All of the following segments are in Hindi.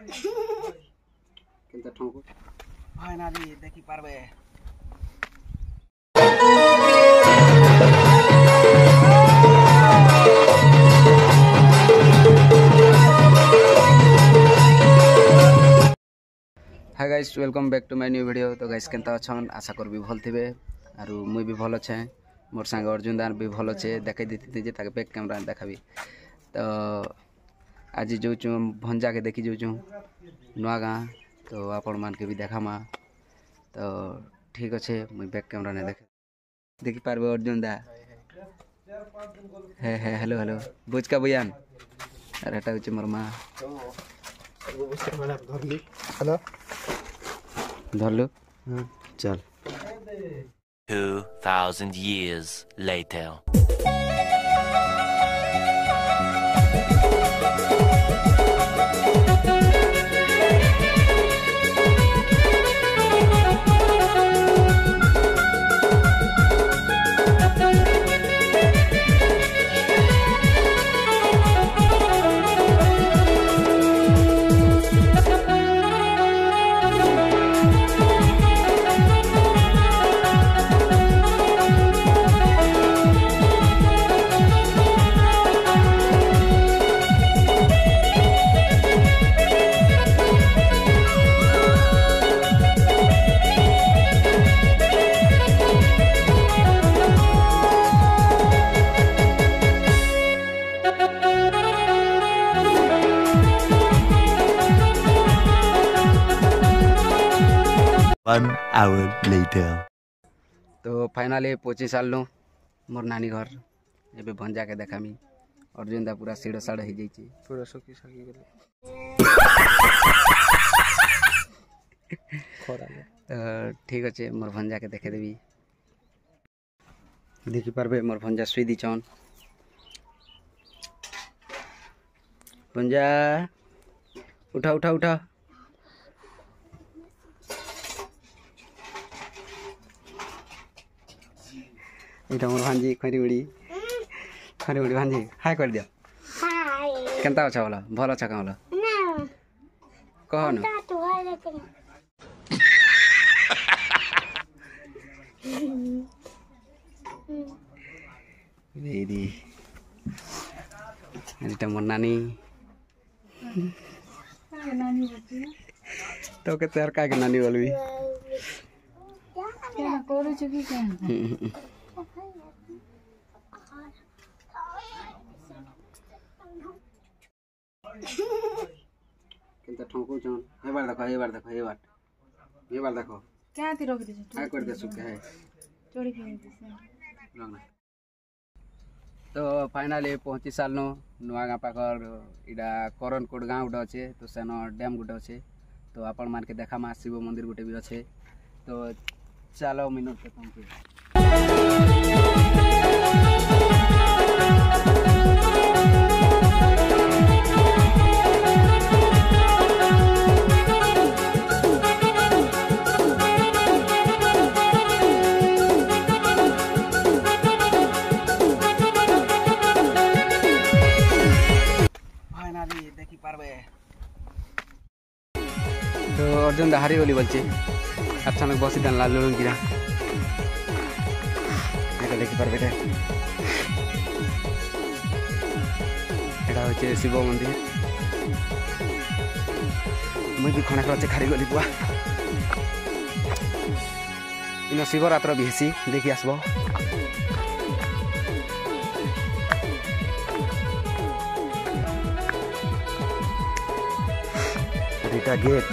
केनता ठोको फाइनली देखि पारबे। Hi guys, welcome back to my new video. तो गाइस केनता अछन, आशा कर भी भल थिबे आरु मुई भी भल छे। मोर संग अर्जुन दान भी भल छे। देखाई देती जे ताके बैक कैमरा देखाबी। तो आज जो छु भंजा के देखि जो छु नुआ गाँ, तो आपण मान के भी देखामा। तो ठीक अच्छे, मुई बैक कैमरा ने देखि पारबे अर्जुन दा। हे हे हेलो हेलो बुझ का बयान। अरे हटा होचे मोर मां। हेलो धर लो। चल 2000 years later. One hour later. तो फाइनली पहुँची सारू मोर नानी घर। एबे भंजा के देखामी। अर्जुन दा पूरा सिड़ साड़ हो जाइए, पूरा सकी सकी गले। ठीक अच्छे, मोर भंजा के देखे देवी। देखि पारबे मोर भंजा सुई दी चन। भंजा उठा उठा उठा। इटा मोर भांजी खरी उड़ी भांजी हाय कर दिया। हाय केनता अच्छा होला? भल अच्छा का होला? ना कह न तो हाय लेकिन बेदी इटा मोर नानी। तो के तेर का के नानी बोलबी? क्या करू छ की क्या? केनता ठोको जन। हे बार देखो, हे बार देखो, हे बार देखो। क्या ती रोक दे छ? काय कर दे सुख है चोरी के लगना। तो फाइनली पहुंची सालनो नुआ गाँ पाखर। इडा करणकोट गाँ गुटे अच्छे। तो सेन डैम गुटे अच्छे। तो आपण मान के देखा मा शिव मंदिर गुटे भी अच्छे। तो चलो मिनट पे पहुंचे। फाइनली देखि पारबे। तो अर्जुन दा हारी गली बोलचे। अचानक बसी दान लाल लुन गिरा। এটা দেখি পারবে রে। এটা হচ্ছে শিব মন্দির। মুই भी खणा करছে खारी गली बुआ। इन शिवरात्र भी हेसी देखि आसबो। এটা गेट।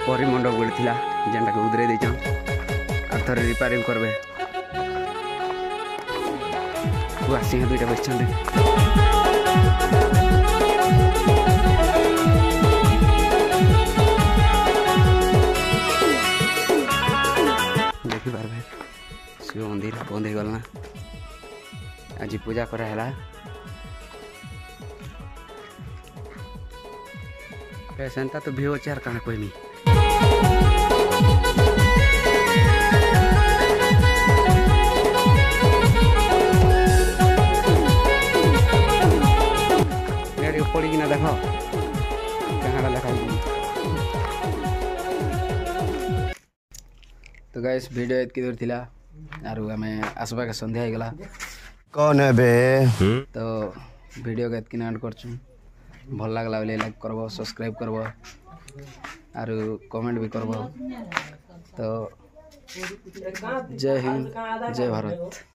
परिमंडप गोटे थी जेनटा उदरे देचन आर थोड़े रिपेयरिंग करबे। बुआ सिंह दुईटा बसछन्ते देखि पारबे शिव मंदिर बंद हो गलना आज पूजा करा है सेंता तो भी चार काना कहमी पड़ी कि ना देख कहाँ लिखा तो गाइस वीडियो एतकी दूर थिला आरु आमे आसबा के संध्या हो गला कौन है बे तो वीडियो के एतकी एंड करछु भल लागला बोले लाइक करबो सब्सक्राइब करबो आरु कमेंट भी करबो तो जय हिंद जय भारत।